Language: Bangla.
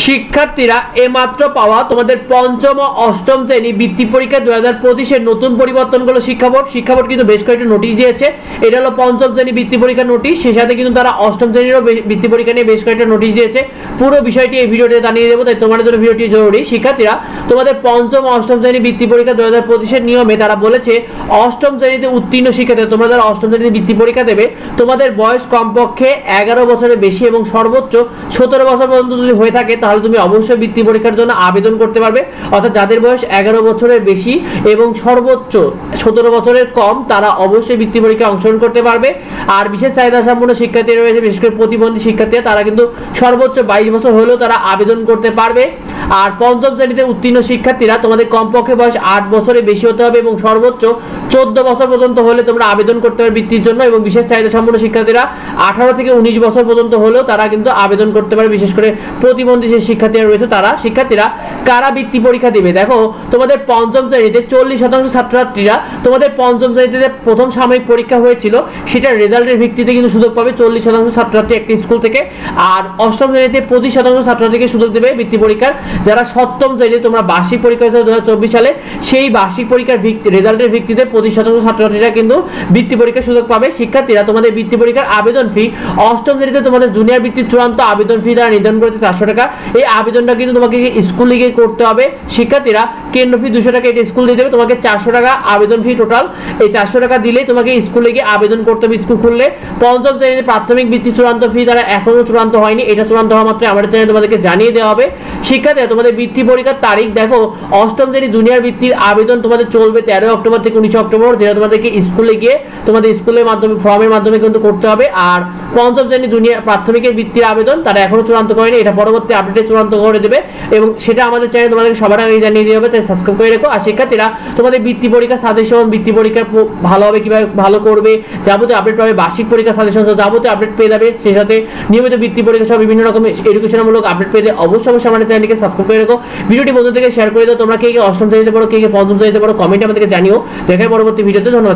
শিক্ষার্থীরা এইমাত্র পাওয়া তোমাদের পঞ্চম ও অষ্টম শ্রেণী বৃত্তি পরীক্ষা 2025 এর নতুন পরিবর্তনগুলো শিক্ষা বোর্ড কিন্তু বেশ কয়েকটা নোটিশ দিয়েছে। এটা হলো পঞ্চম শ্রেণী বৃত্তি পরীক্ষার নোটিশ, সেই সাথে কিন্তু তারা অষ্টম শ্রেণীরও বৃত্তি পরীক্ষা নিয়ে বেশ কয়েকটা নোটিশ দিয়েছে। পুরো বিষয়টি এই ভিডিওতে জানিয়ে দেবো, তাই তোমাদের জন্য ভিডিওটি জরুরি। শিক্ষার্থীরা, তোমাদের পঞ্চম ও অষ্টম শ্রেণী বৃত্তি পরীক্ষা 2025 এর নিয়মে তারা বলেছে অষ্টম শ্রেণীতে উত্তীর্ণ শিক্ষার্থী, তোমরা যারা অষ্টম শ্রেণীতে বৃত্তি পরীক্ষা দেবে, তোমাদের বয়স কমপক্ষে 11 বছরের বেশি এবং সর্বোচ্চ 17 বছর পর্যন্ত যদি হয়ে থাকে তাহলে তুমি অবশ্যই বৃত্তি পরীক্ষার জন্য আবেদন করতে পারবে। অর্থাৎ যাদের বয়স 11 বছরের বেশি এবং সর্বোচ্চ 17 বছরের কম, তারা অবশ্যই বৃত্তি পরীক্ষায় অংশগ্রহণ করতে পারবে। আর বিশেষ চাহিদা সম্পন্ন শিক্ষার্থী রয়েছে, বিশেষ করে প্রতিবন্ধী শিক্ষার্থীরা, তারা কিন্তু সর্বোচ্চ 22 বছর হলেও তারা আবেদন করতে পারবে। আর পঞ্চম শ্রেণীতে উত্তীর্ণ শিক্ষার্থীরা, তোমাদের কমপক্ষে বয়স 8 বছরের বেশি হতে হবে এবং সর্বোচ্চ 14 বছর পর্যন্ত হলে তোমরা আবেদন করতে পারবে বৃত্তির জন্য। এবং বিশেষ চাহিদা সম্পন্ন শিক্ষার্থীরা 18 থেকে 19 বছর পর্যন্ত হলেও তারা কিন্তু আবেদন করতে পারে, বিশেষ করে প্রতিবন্ধী যে শিক্ষার্থীরা রয়েছে তারা। শিক্ষার্থীরা কারা বৃত্তি পরীক্ষা দিবে, দেখো তোমাদের পঞ্চম শ্রেণীতে 40% ছাত্রছাত্রীরা তোমাদের পঞ্চম শ্রেণীতে প্রথম সাময়িক পরীক্ষা হয়েছিল সেটার রেজাল্টের ভিত্তিতে কিন্তু সুযোগ পাবে 40% ছাত্রছাত্রী একটি স্কুল থেকে। আর অষ্টম শ্রেণীতে 25% ছাত্রছাত্রীকে সুযোগ দেবে বৃত্তি পরীক্ষার। যারা সপ্তম শ্রেণীতে তোমরা বার্ষিক পরীক্ষা হয়েছে 2024 সালে, সেই বার্ষিক পরীক্ষার রেজাল্টের ভিত্তিতে 25% ছাত্রছাত্রীরা কিন্তু বৃত্তি পরীক্ষার সুযোগ পাবে। শিক্ষার্থীরা, তোমাদের বৃত্তি পরীক্ষার আবেদন ফি অষ্টম শ্রেণীতে তোমাদের জুনিয়র বৃত্তির চূড়ান্ত আবেদন ফি দ্বারা নির্ধারণ করেছে 400 টাকা। এই আবেদনটা কিন্তু তোমাকে স্কুলে গিয়ে করতে হবে। শিক্ষার্থীরা, কেন্দ্র ফি 200 টাকা, এটা স্কুল দিয়ে দেবে, তোমাকে 400 টাকা আবেদন ফি টোটাল। এই 400 টাকা দিলেই তোমাকে স্কুলে গিয়ে আবেদন করতে হবে স্কুল খুললে। পঞ্চম শ্রেণীতে প্রাথমিক বৃত্তি চূড়ান্ত ফি দ্বারা এখনো চূড়ান্ত হয়নি, এটা চূড়ান্ত হওয়া মাত্র আমাদের চ্যানেলে তোমাদেরকে জানিয়ে দেওয়া হবে। শিক্ষার্থীরা, তোমাদের বৃত্তি পরীক্ষার তারিখ দেখো, অষ্টম শ্রেণী জুনিয়র বৃত্তির আবেদন তোমাদের চলবে 13 অক্টোবর থেকে 19 অক্টোবর, যেটা তোমাদেরকে স্কুলে গিয়ে তোমাদের স্কুলের মাধ্যমে ফর্মের মাধ্যমে কিন্তু করতে হবে। আর পঞ্চম শ্রেণী জুনিয়র প্রাথমিকের বৃত্তির আবেদন তারা এখনো চূড়ান্ত করেনি, এটা পরবর্তী আপডেটে চূড়ান্ত করে দেবে এবং সেটা আমাদের চ্যানেলে তোমাদেরকে সবার আগে জানিয়ে দেওয়া হবে, তাই সাবস্ক্রাইব করে রেখো। আর শিক্ষার্থীরা, তোমাদের বৃত্তি পরীক্ষা সাজেশন, বৃত্তি পরীক্ষা ভালোভাবে কিভাবে ভালো করবে, যাবতীয় আপডেট পাবে, বার্ষিক পরীক্ষা সাজেশন যাবতীয় আপডেট পেয়ে যাবে। সেই সাথে নিয়মিত বৃত্তি পরীক্ষা সহ বিভিন্ন রকমের এডুকেশনমূলক আপডেট পেতে অবশ্যই আমাদের চ্যানেলকে সাবস্ক্রাইব করে রেখো। ভিডিওটি বন্ধুদেরকে শেয়ার করে দাও। তোমরা কে কে অষ্টম শ্রেণীতে পড়ো, কে কে পঞ্চম শ্রেণীতে পড়ো, কমেন্টে আমাদেরকে জানিও। দেখাই পরবর্তী ভিডিওতে। ধন্যবাদ।